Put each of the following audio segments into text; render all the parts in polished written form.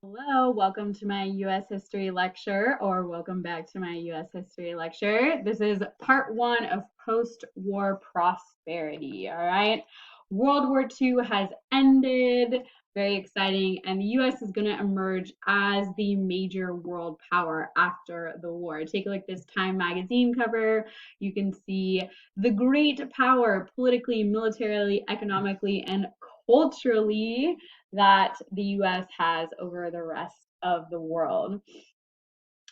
Hello, welcome to my US history lecture, or welcome back to my US history lecture. This is part one of post-war prosperity. All right. World War II has ended, very exciting, and the US is going to emerge as the major world power after the war. Take a look at this Time magazine cover. You can see the great power politically, militarily, economically, and culturally that the US has over the rest of the world.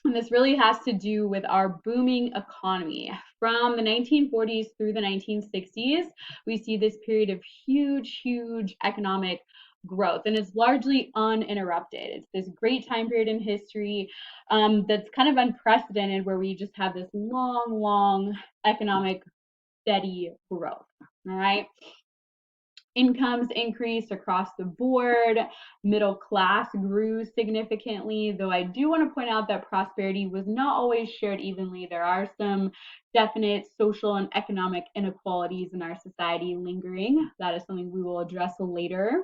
And this really has to do with our booming economy. From the 1940s through the 1960s, we see this period of huge economic growth, and it's largely uninterrupted. It's this great time period in history that's kind of unprecedented, where we just have this long economic steady growth. All right. Incomes increased across the board. Middle class grew significantly, though I do want to point out that prosperity was not always shared evenly. There are some definite social and economic inequalities in our society lingering. That is something we will address later.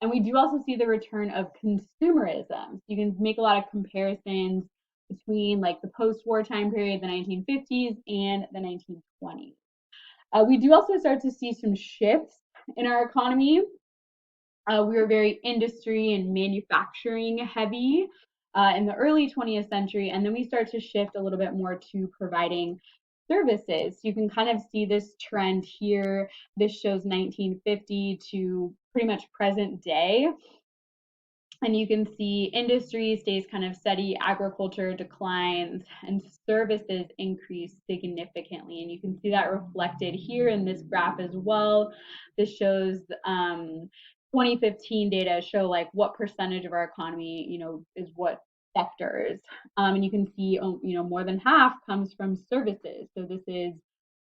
And we do also see the return of consumerism. You can make a lot of comparisons between like the post-war time period, the 1950s, and the 1920s. We do also start to see some shifts in our economy. We were very industry and manufacturing heavy in the early 20th century, and then we start to shift a little bit more to providing services. You can kind of see this trend here. This shows 1950 to pretty much present day. And you can see industry stays kind of steady, agriculture declines, and services increase significantly. And you can see that reflected here in this graph as well. This shows 2015 data show like what percentage of our economy, is what sectors. And you can see, more than half comes from services. So this is,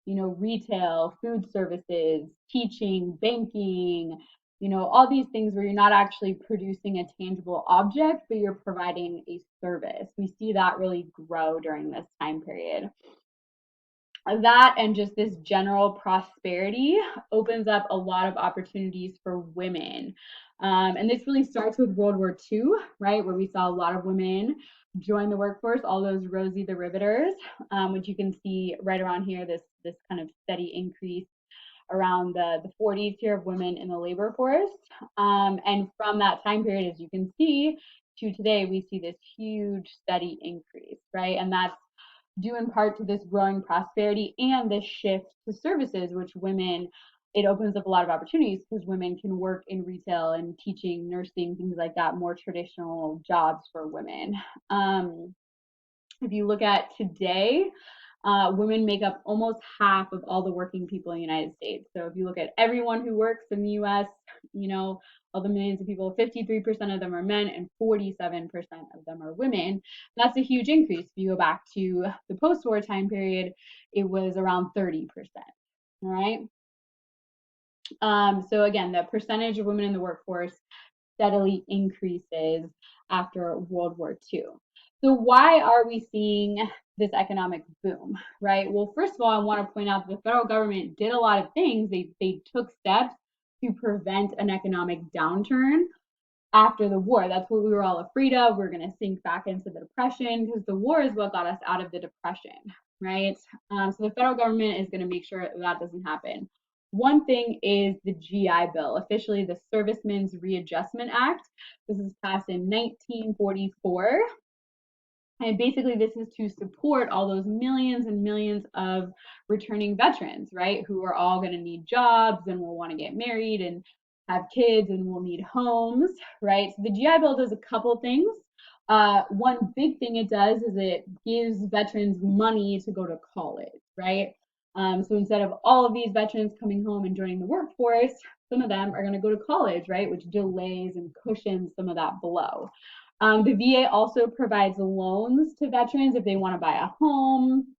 retail, food services, teaching, banking, all these things where you're not actually producing a tangible object, but you're providing a service. We see that really grow during this time period. That and just this general prosperity opens up a lot of opportunities for women. And this really starts with World War II, right, where we saw a lot of women join the workforce, all those Rosie the Riveters, which you can see right around here, this kind of steady increase around the 40s here of women in the labor force. And from that time period, as you can see, to today, we see this huge steady increase, right? And that's due in part to this growing prosperity and this shift to services, which women, it opens up a lot of opportunities because women can work in retail and teaching, nursing, things like that, more traditional jobs for women. If you look at today, women make up almost half of all the working people in the United States. So if you look at everyone who works in the US, all the millions of people, 53% of them are men and 47% of them are women. That's a huge increase. If you go back to the post-war time period, it was around 30%. All right. So again, the percentage of women in the workforce steadily increases after World War II. So why are we seeing this economic boom, right? Well, first of all, I want to point out that the federal government did a lot of things. They took steps to prevent an economic downturn after the war. That's what we were all afraid of. We're going to sink back into the depression because the war is what got us out of the depression, right? So the federal government is going to make sure that doesn't happen. One thing is the GI Bill, officially the Servicemen's Readjustment Act. This was passed in 1944. And basically, this is to support all those millions and millions of returning veterans, right? Who are all going to need jobs and will want to get married and have kids and will need homes, right? So the GI Bill does a couple things. One big thing it does is it gives veterans money to go to college, right? So instead of all of these veterans coming home and joining the workforce, some of them are going to go to college, right? Which delays and cushions some of that blow. The VA also provides loans to veterans if they want to buy a home,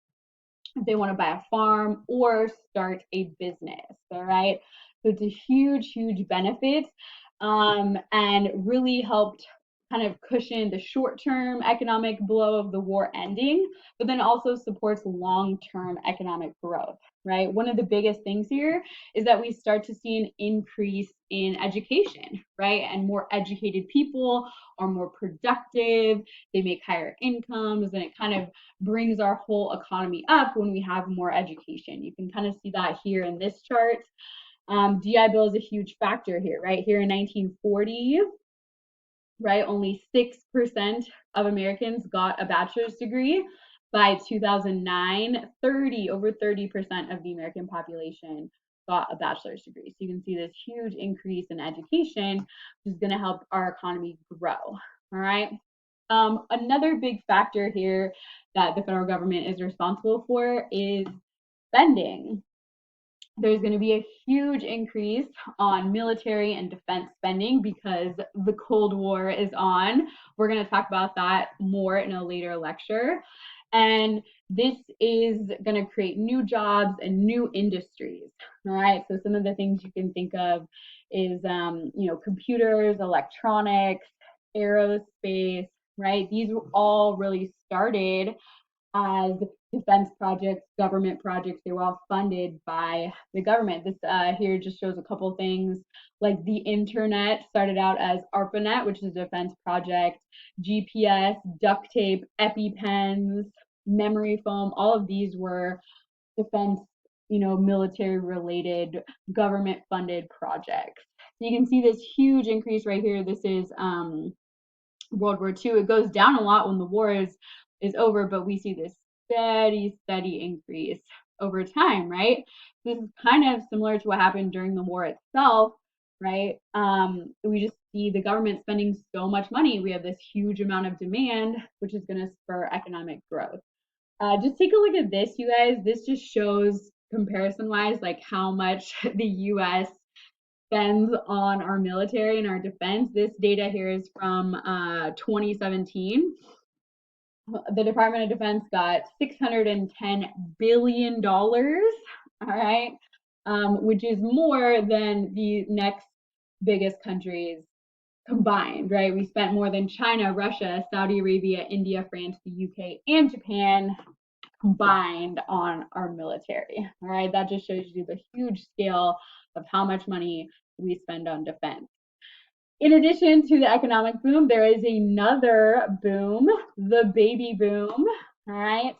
if they want to buy a farm, or start a business. All right. So it's a huge benefit and really helped kind of cushion the short-term economic blow of the war ending, but then also supports long-term economic growth, right? One of the biggest things here is that we start to see an increase in education, right? And more educated people are more productive, they make higher incomes, and it kind of brings our whole economy up when we have more education. You can kind of see that here in this chart. GI Bill is a huge factor here, right? Here in 1940, right, only 6% of Americans got a bachelor's degree. By 2009, over 30% of the American population got a bachelor's degree. So you can see this huge increase in education, which is going to help our economy grow. All right. Another big factor here that the federal government is responsible for is spending. There's going to be a huge increase on military and defense spending because the Cold War is on. We're going to talk about that more in a later lecture. And this is going to create new jobs and new industries. All right. So some of the things you can think of is, computers, electronics, aerospace, right? These all really started as defense projects, government projects. They were all funded by the government. This here just shows a couple things, like the internet started out as ARPANET, which is a defense project, GPS, duct tape, EpiPens, memory foam. All of these were defense, military related, government funded projects. So you can see this huge increase right here. This is World War II. It goes down a lot when the war is over, but we see this steady increase over time, right? This is kind of similar to what happened during the war itself, right? We just see the government spending so much money. We have this huge amount of demand, which is going to spur economic growth. Just take a look at this, you guys. This just shows comparison-wise, like how much the U.S. spends on our military and our defense. This data here is from 2017. The Department of Defense got $610 billion, all right, which is more than the next biggest countries combined, right? We spent more than China, Russia, Saudi Arabia, India, France, the UK, and Japan combined on our military, all right? That just shows you the huge scale of how much money we spend on defense. In addition to the economic boom, there is another boom, the baby boom. All right.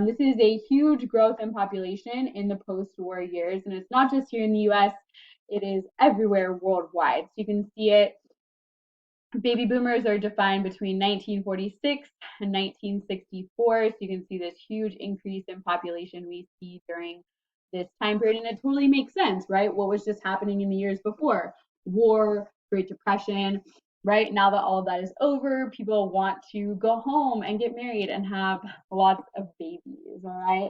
This is a huge growth in population in the post-war years, and it's not just here in the U.S., it is everywhere worldwide. So you can see it. Baby boomers are defined between 1946 and 1964. So you can see this huge increase in population we see during this time period. And it totally makes sense, right? What was just happening in the years before? War, Great Depression, right? Now that all of that is over, people want to go home and get married and have lots of babies, all right?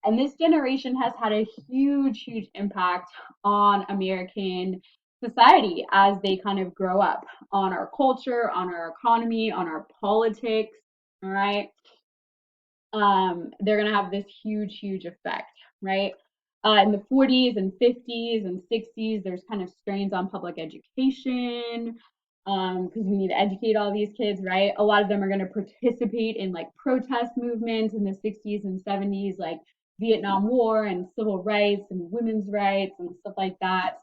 And this generation has had a huge impact on American society as they kind of grow up, on our culture, on our economy, on our politics, all right? They're going to have this huge effect, right? In the 40s and 50s and 60s, there's kind of strains on public education because we need to educate all these kids, right? A lot of them are going to participate in like protest movements in the 60s and 70s, like Vietnam War and civil rights and women's rights and stuff like that.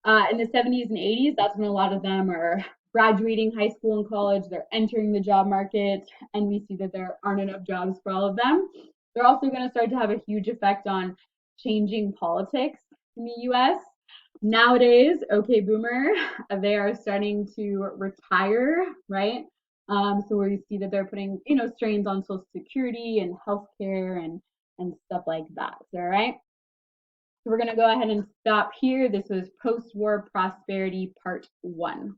In the 70s and 80s, that's when a lot of them are graduating high school and college, they're entering the job market, and we see that there aren't enough jobs for all of them. They're also going to start to have a huge effect on changing politics in the US. Nowadays, okay, boomer, they are starting to retire, right? So we see that they're putting, strains on Social Security and healthcare and stuff like that. All right. So we're going to go ahead and stop here. This was Post-War Prosperity Part 1.